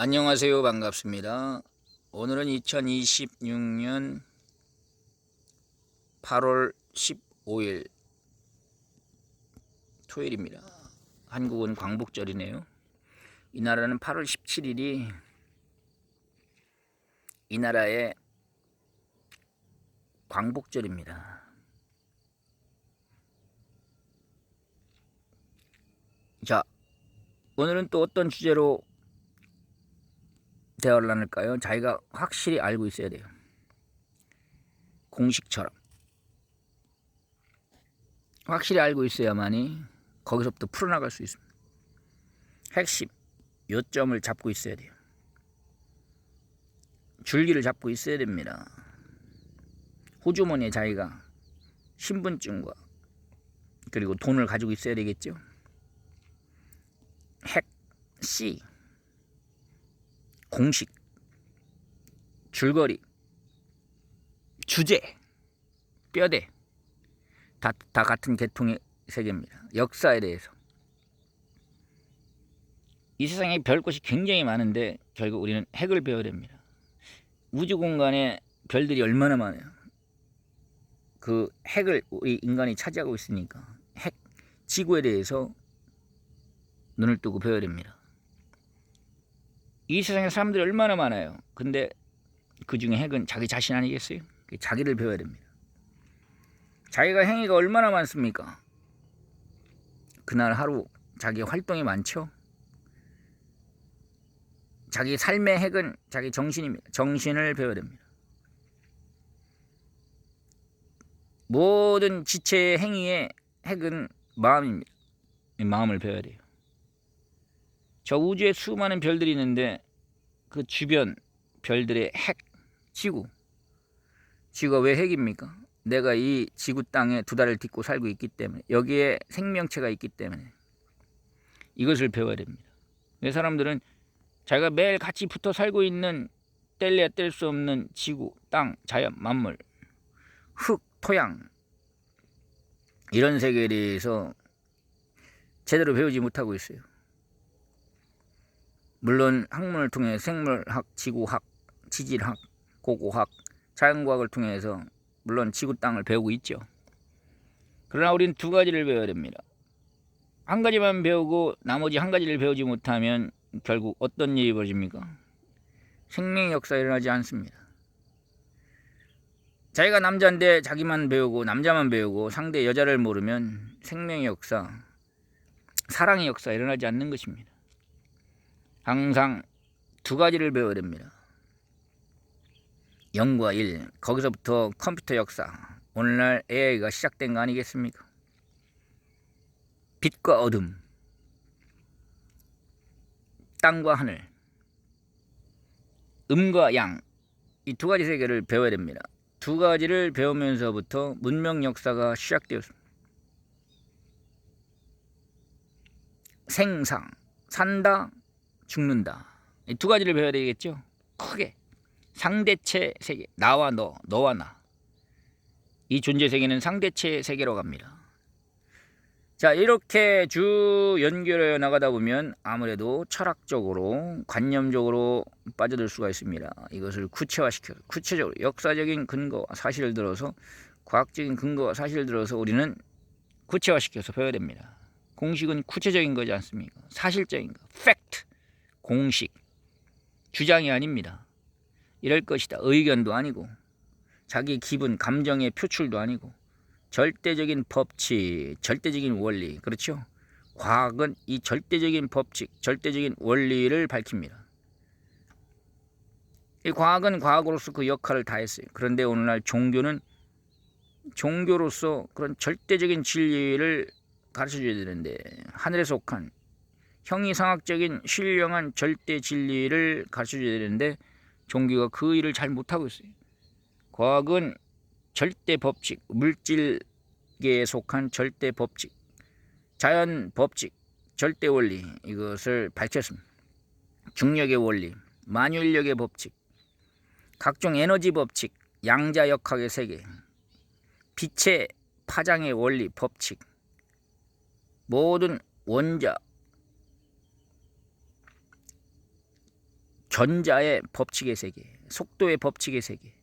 안녕하세요. 반갑습니다. 오늘은 2026년 8월 15일 토요일입니다. 한국은 광복절이네요. 이 나라는 8월 17일이 이 나라의 광복절입니다. 자, 오늘은 또 어떤 주제로 대화를 나눌까요? 자기가 확실히 알고 있어야 돼요. 공식처럼 확실히 알고 있어야만이 거기서부터 풀어나갈 수 있습니다. 핵심 요점을 잡고 있어야 돼요. 줄기를 잡고 있어야 됩니다. 호주머니에 자기가 신분증과 그리고 돈을 가지고 있어야 되겠죠. 핵, C, 공식, 줄거리, 주제, 뼈대 다 같은 계통의 세계입니다. 역사에 대해서 이 세상에 배울 것이 굉장히 많은데 결국 우리는 핵을 배워야 됩니다. 우주 공간에 별들이 얼마나 많아요. 그 핵을 우리 인간이 차지하고 있으니까 핵, 지구에 대해서 눈을 뜨고 배워야 됩니다. 이 세상에 사람들이 얼마나 많아요. 근데 그 중에 핵은 자기 자신 아니겠어요? 자기를 배워야 됩니다. 자기가 행위가 얼마나 많습니까? 그날 하루 자기 활동이 많죠. 자기 삶의 핵은 자기 정신입니다. 정신을 배워야 됩니다. 모든 지체의 행위의 핵은 마음입니다. 마음을 배워야 돼요. 저 우주에 수많은 별들이 있는데 그 주변 별들의 핵, 지구가 왜 핵입니까? 내가 이 지구 땅에 두 달을 딛고 살고 있기 때문에, 여기에 생명체가 있기 때문에 이것을 배워야 됩니다. 내 사람들은 자기가 매일 같이 붙어 살고 있는 뗄래야 뗄 수 없는 지구, 땅, 자연, 만물, 흙, 토양, 이런 세계에 대해서 제대로 배우지 못하고 있어요. 물론 학문을 통해 생물학, 지구학, 지질학, 고고학, 자연과학을 통해서 물론 지구 땅을 배우고 있죠. 그러나 우리는 두 가지를 배워야 됩니다. 한 가지만 배우고 나머지 한 가지를 배우지 못하면 결국 어떤 일이 벌어집니까? 생명의 역사가 일어나지 않습니다. 자기가 남자인데 자기만 배우고 남자만 배우고 상대 여자를 모르면 생명의 역사, 사랑의 역사가 일어나지 않는 것입니다. 항상 두 가지를 배워야 됩니다. 0과 1, 거기서부터 컴퓨터 역사, 오늘날 AI가 시작된 거 아니겠습니까? 빛과 어둠, 땅과 하늘, 음과 양, 이 두 가지 세계를 배워야 됩니다. 두 가지를 배우면서부터 문명 역사가 시작되었습니다. 생상, 산다, 죽는다, 이 두 가지를 배워야 되겠죠. 크게 상대체 세계, 나와 너, 너와 나, 이 존재 세계는 상대체 세계로 갑니다. 자, 이렇게 쭉 연결해 나가다 보면 아무래도 철학적으로, 관념적으로 빠져들 수가 있습니다. 이것을 구체화시켜서, 구체적으로 역사적인 근거와 사실을 들어서, 과학적인 근거와 사실을 들어서 우리는 구체화시켜서 배워야 됩니다. 공식은 구체적인 거지 않습니까? 사실적인 거, 팩트, 공식, 주장이 아닙니다. 이럴 것이다, 의견도 아니고, 자기 기분, 감정의 표출도 아니고, 절대적인 법칙, 절대적인 원리, 그렇죠? 과학은 이 절대적인 법칙, 절대적인 원리를 밝힙니다. 이 과학은 과학으로서 그 역할을 다했어요. 그런데 오늘날 종교는 종교로서 그런 절대적인 진리를 가르쳐줘야 되는데, 하늘에 속한 형이상학적인 신령한 절대 진리를 가르쳐줘야 되는데 종교가 그 일을 잘 못하고 있어요. 과학은 절대 법칙, 물질계에 속한 절대 법칙, 자연 법칙, 절대 원리, 이것을 밝혔습니다. 중력의 원리, 만유인력의 법칙, 각종 에너지 법칙, 양자역학의 세계, 빛의 파장의 원리, 법칙, 모든 원자, 전자의 법칙의 세계, 속도의 법칙의 세계,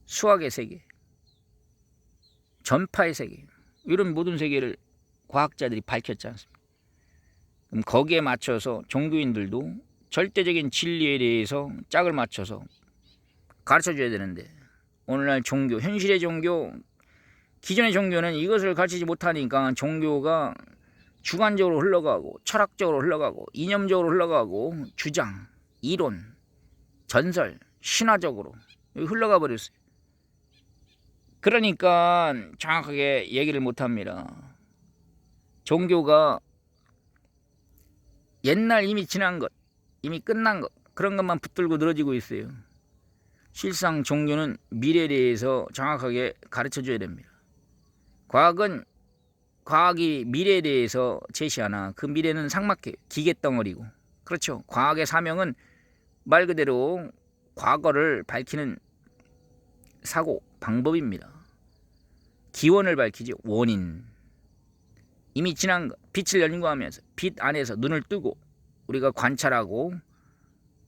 수학의 세계, 전파의 세계, 이런 모든 세계를 과학자들이 밝혔지 않습니까? 그럼 거기에 맞춰서 종교인들도 절대적인 진리에 대해서 짝을 맞춰서 가르쳐줘야 되는데, 오늘날 종교, 현실의 종교, 기존의 종교는 이것을 가르치지 못하니까 종교가 주관적으로 흘러가고 철학적으로 흘러가고 이념적으로 흘러가고 주장, 이론, 전설, 신화적으로 흘러가 버렸어요. 그러니까 정확하게 얘기를 못합니다. 종교가 옛날 이미 지난 것, 이미 끝난 것, 그런 것만 붙들고 늘어지고 있어요. 실상 종교는 미래에 대해서 정확하게 가르쳐줘야 됩니다. 과학이 미래에 대해서 제시하나 그 미래는 삭막해요. 기계덩어리고. 그렇죠. 과학의 사명은 말 그대로 과거를 밝히는 사고 방법입니다. 기원을 밝히죠. 원인. 이미 지난 것, 빛을 연구하면서 빛 안에서 눈을 뜨고 우리가 관찰하고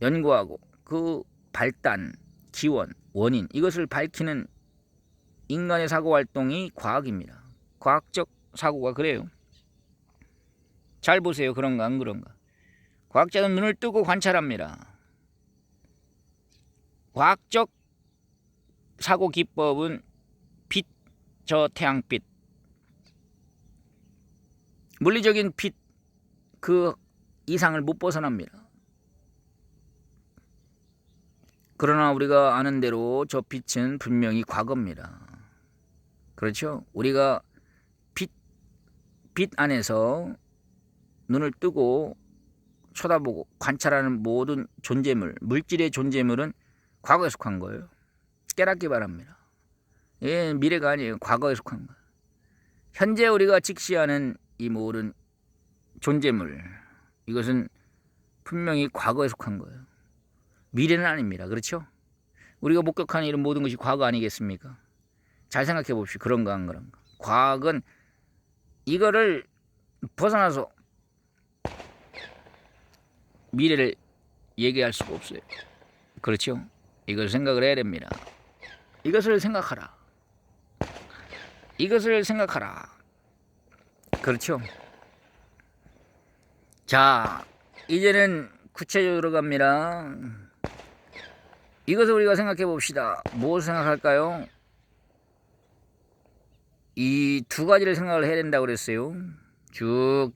연구하고 그 발단, 기원, 원인, 이것을 밝히는 인간의 사고활동이 과학입니다. 과학적 사고가 그래요. 잘 보세요. 그런가 안 그런가. 과학자는 눈을 뜨고 관찰합니다. 과학적 사고 기법은 빛, 저 태양빛, 물리적인 빛, 그 이상을 못 벗어납니다. 그러나 우리가 아는 대로 저 빛은 분명히 과거입니다. 그렇죠? 우리가 빛 안에서 눈을 뜨고 쳐다보고 관찰하는 모든 존재물, 물질의 존재물은 과거에 속한 거예요. 깨닫기 바랍니다. 예, 미래가 아니에요. 과거에 속한 거예요. 현재 우리가 직시하는 이 모든 존재물, 이것은 분명히 과거에 속한 거예요. 미래는 아닙니다. 그렇죠? 우리가 목격하는 이런 모든 것이 과거 아니겠습니까? 잘 생각해 봅시다. 그런가 안 그런가. 과학은 이거를 벗어나서 미래를 얘기할 수가 없어요. 그렇죠? 이걸 생각을 해야 됩니다. 이것을 생각하라. 이것을 생각하라. 그렇죠? 자, 이제는 구체적으로 갑니다. 이것을 우리가 생각해 봅시다. 무엇을 생각할까요? 이 두 가지를 생각을 해야 된다고 그랬어요. 쭉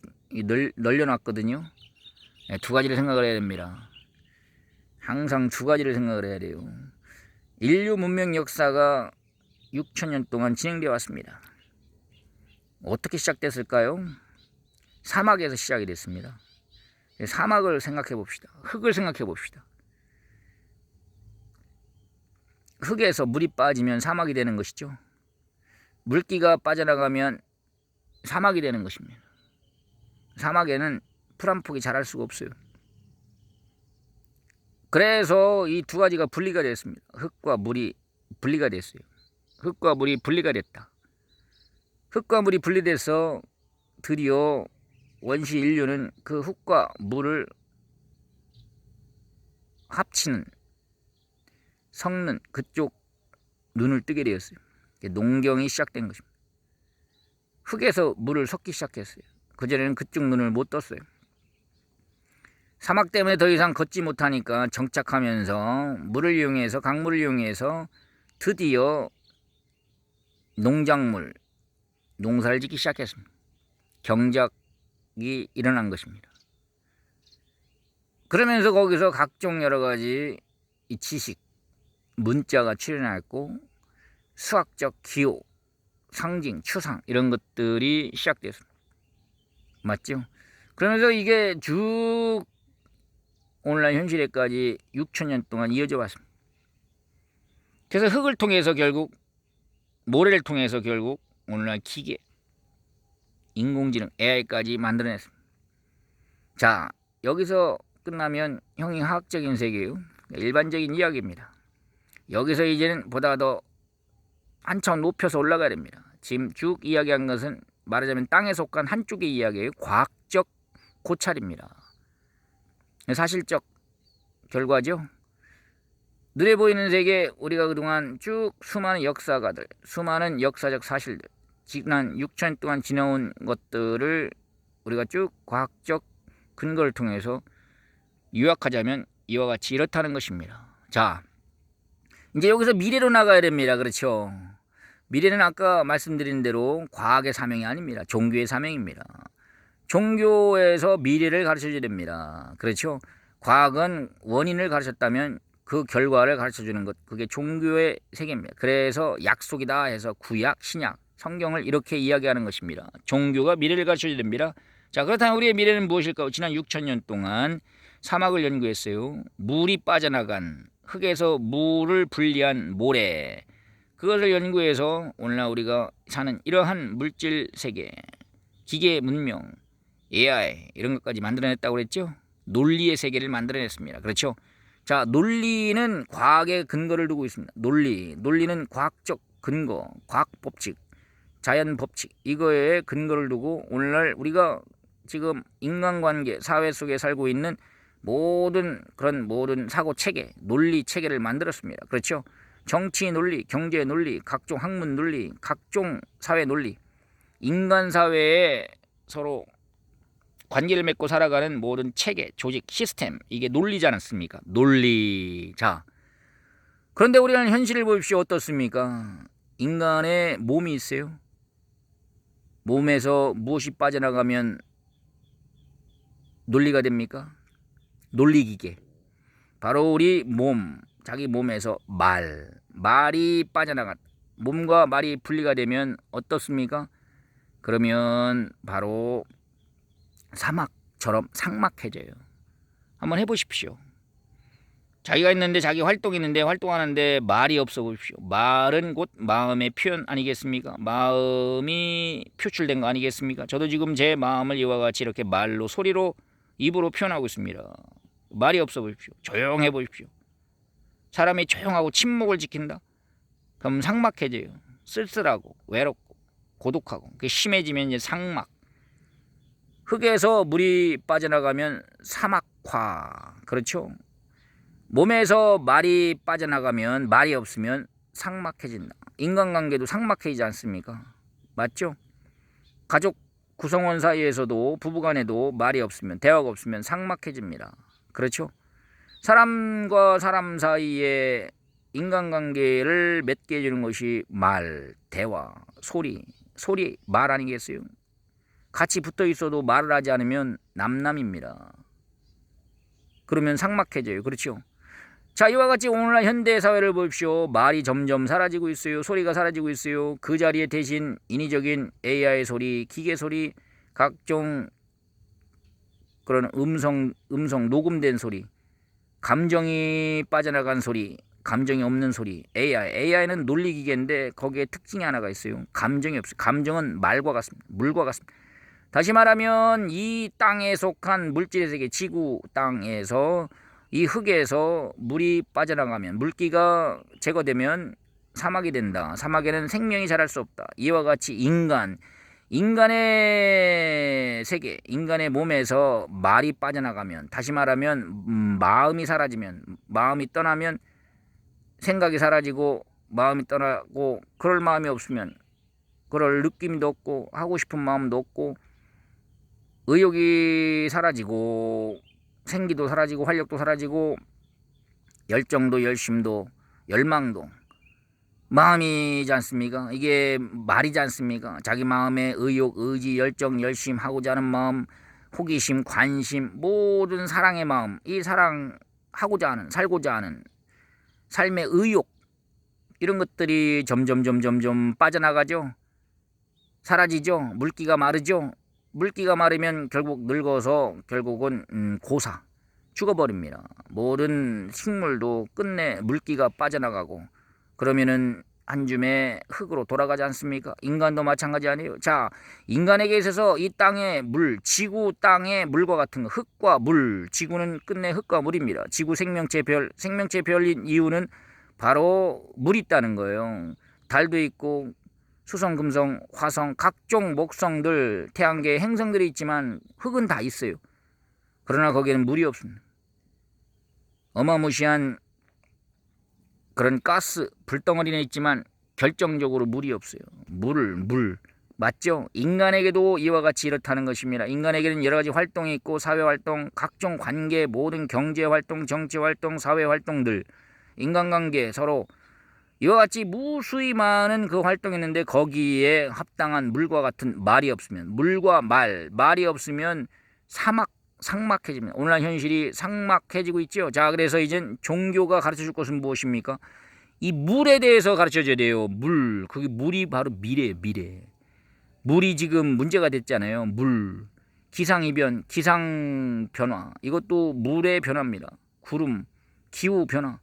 널려놨거든요. 두 가지를 생각을 해야 됩니다. 항상 두 가지를 생각을 해야 돼요. 인류 문명 역사가 6,000년 동안 진행되어 왔습니다. 어떻게 시작됐을까요? 사막에서 시작이 됐습니다. 사막을 생각해 봅시다. 흙을 생각해 봅시다. 흙에서 물이 빠지면 사막이 되는 것이죠. 물기가 빠져나가면 사막이 되는 것입니다. 사막에는 풀 한 폭이 자랄 수가 없어요. 그래서 이 두 가지가 분리가 됐습니다. 흙과 물이 분리가 됐어요. 흙과 물이 분리가 됐다. 흙과 물이 분리돼서 드디어 원시 인류는 그 흙과 물을 합치는, 섞는 그쪽 눈을 뜨게 되었어요. 농경이 시작된 것입니다. 흙에서 물을 섞기 시작했어요. 그전에는 그쪽 눈을 못 떴어요. 사막 때문에 더 이상 걷지 못하니까 정착하면서 물을 이용해서, 강물을 이용해서 드디어 농작물, 농사를 짓기 시작했습니다. 경작이 일어난 것입니다. 그러면서 거기서 각종 여러 가지 이 지식, 문자가 출현했고 수학적 기호, 상징, 추상 이런 것들이 시작됐습니다. 맞죠? 그러면서 이게 쭉 오늘날 현실에까지 6,000년 동안 이어져 왔습니다. 그래서 흙을 통해서 결국, 모래를 통해서 결국 오늘날 기계, 인공지능, AI까지 만들어냈습니다. 자, 여기서 끝나면 형이 화학적인 세계예요. 일반적인 이야기입니다. 여기서 이제는 보다 더 한참 높여서 올라가야 됩니다. 지금 쭉 이야기한 것은 말하자면 땅에 속한 한쪽의 이야기예요. 과학적 고찰입니다. 사실적 결과죠. 눈에 보이는 세계, 우리가 그동안 쭉 수많은 역사가들, 수많은 역사적 사실들, 지난 6천 동안 지나온 것들을 우리가 쭉 과학적 근거를 통해서 요약하자면 이와 같이 이렇다는 것입니다. 자, 이제 여기서 미래로 나가야 됩니다. 그렇죠? 미래는 아까 말씀드린 대로 과학의 사명이 아닙니다. 종교의 사명입니다. 종교에서 미래를 가르쳐줘야 됩니다. 그렇죠? 과학은 원인을 가르쳤다면 그 결과를 가르쳐주는 것, 그게 종교의 세계입니다. 그래서 약속이다 해서 구약, 신약, 성경을 이렇게 이야기하는 것입니다. 종교가 미래를 가르쳐줘야 됩니다. 자, 그렇다면 우리의 미래는 무엇일까요? 지난 6천년 동안 사막을 연구했어요. 물이 빠져나간, 흙에서 물을 분리한 모래, 그것을 연구해서 오늘날 우리가 사는 이러한 물질 세계, 기계 문명, AI 이런 것까지 만들어냈다고 그랬죠. 논리의 세계를 만들어냈습니다. 그렇죠. 자, 논리는 과학의 근거를 두고 있습니다. 논리는 과학적 근거, 과학 법칙, 자연 법칙, 이거에 근거를 두고 오늘날 우리가 지금 인간관계, 사회 속에 살고 있는 모든 사고 체계, 논리 체계를 만들었습니다. 그렇죠. 정치 논리, 경제 논리, 각종 학문 논리, 각종 사회 논리, 인간 사회에 서로 관계를 맺고 살아가는 모든 체계, 조직, 시스템, 이게 논리지 않습니까? 논리. 자, 그런데 우리는 현실을 보십시오. 어떻습니까? 인간의 몸이 있어요. 몸에서 무엇이 빠져나가면 논리가 됩니까? 논리기계. 바로 우리 몸, 자기 몸에서 말이 빠져나갔다. 몸과 말이 분리가 되면 어떻습니까? 그러면 바로 사막처럼 삭막해져요. 한번 해보십시오. 자기가 있는데, 자기 활동이 있는데, 활동하는데 말이 없어 보십시오. 말은 곧 마음의 표현 아니겠습니까? 마음이 표출된 거 아니겠습니까? 저도 지금 제 마음을 이와 같이 이렇게 말로, 소리로, 입으로 표현하고 있습니다. 말이 없어 보십시오. 조용해 보십시오. 사람이 조용하고 침묵을 지킨다? 그럼 삭막해져요. 쓸쓸하고 외롭고 고독하고. 그게 심해지면 이제 상막. 흙에서 물이 빠져나가면 사막화. 그렇죠? 몸에서 말이 빠져나가면, 말이 없으면 삭막해진다. 인간관계도 삭막해지지 않습니까? 맞죠? 가족 구성원 사이에서도, 부부간에도 말이 없으면, 대화가 없으면 삭막해집니다. 그렇죠? 사람과 사람 사이에 인간관계를 맺게 해주는 것이 말, 대화, 소리, 말 아니겠어요? 같이 붙어 있어도 말을 하지 않으면 남남입니다. 그러면 삭막해져요. 그렇죠? 자, 이와 같이 오늘날 현대 사회를 보십시오. 말이 점점 사라지고 있어요. 소리가 사라지고 있어요. 그 자리에 대신 인위적인 AI 소리, 기계 소리, 각종 그런 음성 녹음된 소리, 감정이 빠져나간 소리, 감정이 없는 소리. AI는 논리기계인데 거기에 특징이 하나가 있어요. 감정이 없어요. 감정은 말과 같습니다. 물과 같습니다. 다시 말하면 이 땅에 속한 물질의 세계, 지구 땅에서, 이 흙에서 물이 빠져나가면, 물기가 제거되면 사막이 된다. 사막에는 생명이 자랄 수 없다. 이와 같이 인간의 세계, 인간의 몸에서 말이 빠져나가면, 다시 말하면 마음이 사라지면, 마음이 떠나면 생각이 사라지고, 마음이 떠나고, 그럴 마음이 없으면, 그럴 느낌도 없고, 하고 싶은 마음도 없고, 의욕이 사라지고, 생기도 사라지고, 활력도 사라지고, 열정도, 열심도, 열망도, 마음이지 않습니까? 이게 말이지 않습니까? 자기 마음의 의욕, 의지, 열정, 열심, 하고자 하는 마음, 호기심, 관심, 모든 사랑의 마음, 이 사랑하고자 하는, 살고자 하는 삶의 의욕, 이런 것들이 점점 빠져나가죠. 사라지죠. 물기가 마르죠. 물기가 마르면 결국 늙어서 결국은 고사, 죽어버립니다. 모든 식물도 끝내 물기가 빠져나가고, 그러면은 한 줌의 흙으로 돌아가지 않습니까? 인간도 마찬가지 아니에요. 자, 인간에게 있어서 이 땅의 물, 지구 땅의 물과 같은 거, 흙과 물, 지구는 끝내 흙과 물입니다. 지구 생명체 별인 이유는 바로 물이 있다는 거예요. 달도 있고 수성, 금성, 화성, 각종 목성들, 태양계 행성들이 있지만 흙은 다 있어요. 그러나 거기에는 물이 없습니다. 어마무시한 그런 가스 불덩어리는 있지만 결정적으로 물이 없어요. 물 맞죠? 인간에게도 이와 같이 이렇다는 것입니다. 인간에게는 여러 가지 활동이 있고 사회활동, 각종 관계, 모든 경제활동, 정치활동, 사회활동들, 인간관계 서로 이와 같이 무수히 많은 그 활동이 있는데 거기에 합당한 물과 같은 말이 없으면, 물과 말이 없으면 삭막해집니다. 오늘날 현실이 삭막해지고 있죠. 자, 그래서 이젠 종교가 가르쳐줄 것은 무엇입니까? 이 물에 대해서 가르쳐줘야 돼요. 그게 물이 바로 미래예요. 미래. 물이 지금 문제가 됐잖아요. 물, 기상이변, 기상변화, 이것도 물의 변화입니다. 구름, 기후 변화,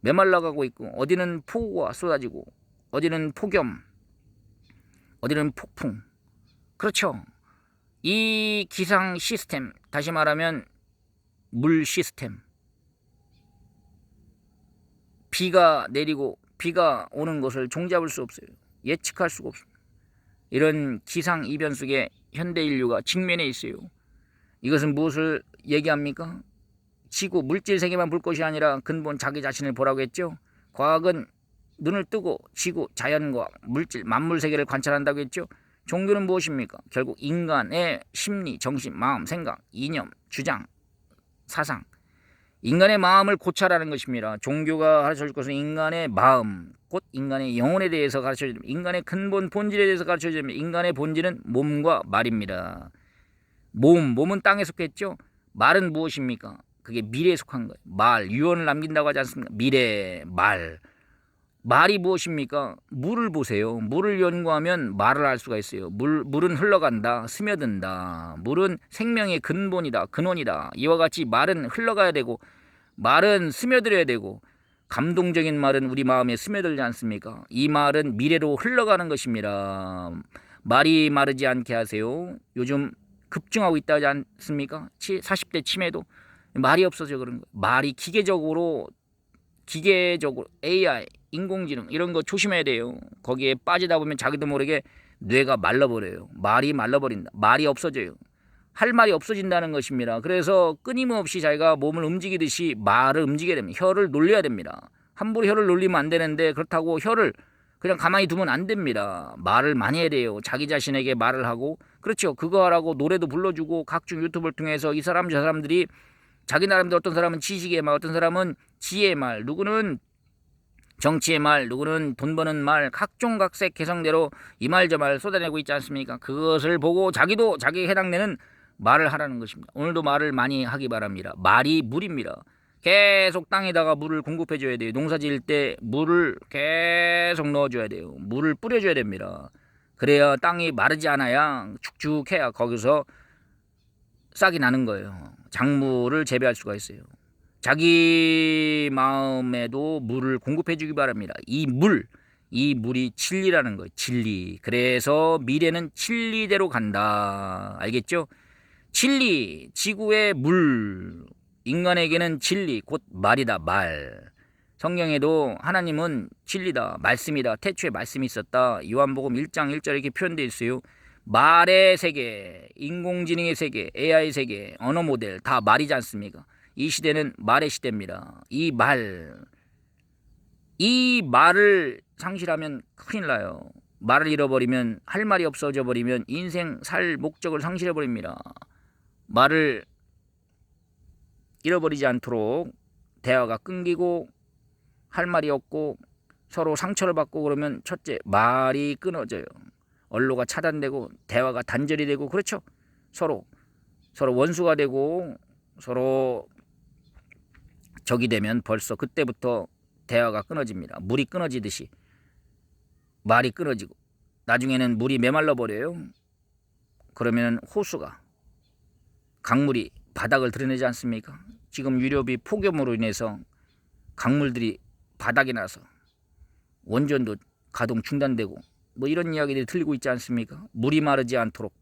메말라가고 있고, 어디는 폭우가 쏟아지고, 어디는 폭염, 어디는 폭풍. 그렇죠. 이 기상 시스템, 다시 말하면 물 시스템, 비가 내리고 비가 오는 것을 종잡을 수 없어요. 예측할 수가 없습니다. 이런 기상 이변 속에 현대 인류가 직면해 있어요. 이것은 무엇을 얘기합니까? 지구 물질 세계만 볼 것이 아니라 근본 자기 자신을 보라고 했죠. 과학은 눈을 뜨고 지구, 자연과 물질, 만물 세계를 관찰한다고 했죠. 종교는 무엇입니까? 결국 인간의 심리, 정신, 마음, 생각, 이념, 주장, 사상, 인간의 마음을 고찰하는 것입니다. 종교가 가르쳐줄 것은 인간의 마음, 곧 인간의 영혼에 대해서 가르쳐줍니다. 인간의 근본 본질에 대해서 가르쳐줍니다. 인간의 본질은 몸과 말입니다. 몸은 땅에 속했죠. 말은 무엇입니까? 그게 미래에 속한 거예요. 유언을 남긴다고 하지 않습니까? 미래, 말이 무엇입니까? 물을 보세요. 물을 연구하면 말을 알 수가 있어요. 물은 흘러간다, 스며든다. 물은 생명의 근본이다, 근원이다. 이와 같이 말은 흘러가야 되고, 말은 스며들어야 되고, 감동적인 말은 우리 마음에 스며들지 않습니까? 이 말은 미래로 흘러가는 것입니다. 말이 마르지 않게 하세요. 요즘 급증하고 있다 하지 않습니까? 40대 치매도 말이 없어져 그런 거예요. 말이 기계적으로 AI, 인공지능 이런 거 조심해야 돼요. 거기에 빠지다 보면 자기도 모르게 뇌가 말라버려요. 말이 말라버린다. 말이 없어져요. 할 말이 없어진다는 것입니다. 그래서 끊임없이 자기가 몸을 움직이듯이 말을 움직여야 됩니다. 혀를 놀려야 됩니다. 함부로 혀를 놀리면 안 되는데 그렇다고 혀를 그냥 가만히 두면 안 됩니다. 말을 많이 해야 돼요. 자기 자신에게 말을 하고, 그렇죠. 그거 하라고 노래도 불러주고 각종 유튜브를 통해서 이 사람 저 사람들이 자기 나름대로 어떤 사람은 지식의 말, 어떤 사람은 지혜의 말, 누구는 정치의 말, 누구는 돈 버는 말, 각종 각색 개성대로 이 말 저 말 쏟아내고 있지 않습니까? 그것을 보고 자기도 자기에 해당되는 말을 하라는 것입니다. 오늘도 말을 많이 하기 바랍니다. 말이 물입니다. 계속 땅에다가 물을 공급해 줘야 돼요. 농사 지을 때 물을 계속 넣어줘야 돼요. 물을 뿌려줘야 됩니다. 그래야 땅이 마르지 않아야 축축해야 거기서 싹이 나는 거예요. 작물을 재배할 수가 있어요. 자기 마음에도 물을 공급해 주기 바랍니다. 이 물이 진리라는 거예요. 진리. 그래서 미래는 진리대로 간다. 알겠죠? 진리, 지구의 물, 인간에게는 진리, 곧 말이다. 말. 성경에도 하나님은 진리다, 말씀이다. 태초에 말씀이 있었다. 요한복음 1장 1절에 이렇게 표현되어 있어요. 말의 세계, 인공지능의 세계, AI 세계, 언어 모델 다 말이지 않습니까? 이 시대는 말의 시대입니다. 이 말을 상실하면 큰일 나요. 말을 잃어버리면, 할 말이 없어져 버리면 인생 살 목적을 상실해 버립니다. 말을 잃어버리지 않도록 대화가 끊기고 할 말이 없고 서로 상처를 받고 그러면 첫째, 말이 끊어져요. 언로가 차단되고 대화가 단절이 되고, 그렇죠? 서로 원수가 되고 서로 적이 되면 벌써 그때부터 대화가 끊어집니다. 물이 끊어지듯이 말이 끊어지고 나중에는 물이 메말라 버려요. 그러면 호수가, 강물이 바닥을 드러내지 않습니까? 지금 유럽이 폭염으로 인해서 강물들이 바닥이 나서 원전도 가동 중단되고 뭐 이런 이야기들이 들리고 있지 않습니까? 물이 마르지 않도록,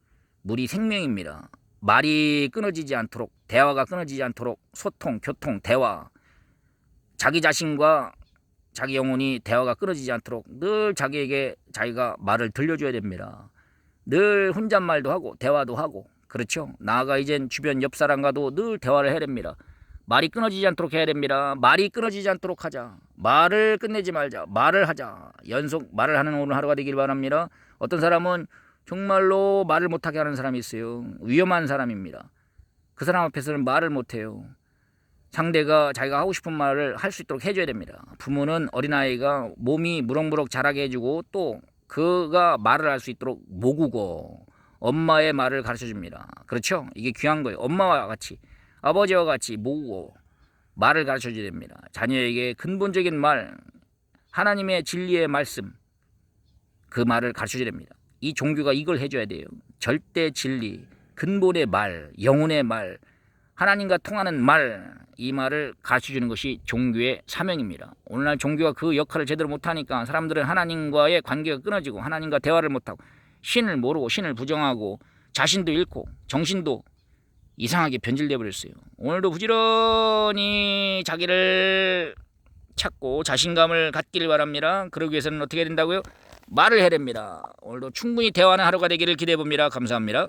물이 생명입니다. 말이 끊어지지 않도록, 대화가 끊어지지 않도록 소통, 교통, 대화, 자기 자신과 자기 영혼이 대화가 끊어지지 않도록 늘 자기에게 자기가 말을 들려줘야 됩니다. 늘 혼잣말도 하고 대화도 하고, 그렇죠? 나아가 이젠 주변 옆 사람과도 늘 대화를 해야 됩니다. 말이 끊어지지 않도록 해야 됩니다. 말이 끊어지지 않도록 하자. 말을 끝내지 말자. 말을 하자. 연속 말을 하는 오늘 하루가 되길 바랍니다. 어떤 사람은 정말로 말을 못하게 하는 사람이 있어요. 위험한 사람입니다. 그 사람 앞에서는 말을 못해요. 상대가 자기가 하고 싶은 말을 할 수 있도록 해줘야 됩니다. 부모는 어린아이가 몸이 무럭무럭 자라게 해주고 또 그가 말을 할 수 있도록 모국어 엄마의 말을 가르쳐줍니다. 그렇죠? 이게 귀한 거예요. 엄마와 같이 아버지와 같이 모국어 말을 가르쳐줘야 됩니다. 자녀에게 근본적인 말 하나님의 진리의 말씀 그 말을 가르쳐줘야 됩니다. 이 종교가 이걸 해줘야 돼요. 절대 진리 근본의 말 영혼의 말 하나님과 통하는 말 이 말을 가르쳐주는 것이 종교의 사명입니다. 오늘날 종교가 그 역할을 제대로 못하니까 사람들은 하나님과의 관계가 끊어지고 하나님과 대화를 못하고 신을 모르고 신을 부정하고 자신도 잃고 정신도 이상하게 변질되어 버렸어요. 오늘도 부지런히 자기를 찾고 자신감을 갖기를 바랍니다. 그러기 위해서는 어떻게 해야 된다고요? 말을 해야 됩니다. 오늘도 충분히 대화하는 하루가 되기를 기대해 봅니다. 감사합니다.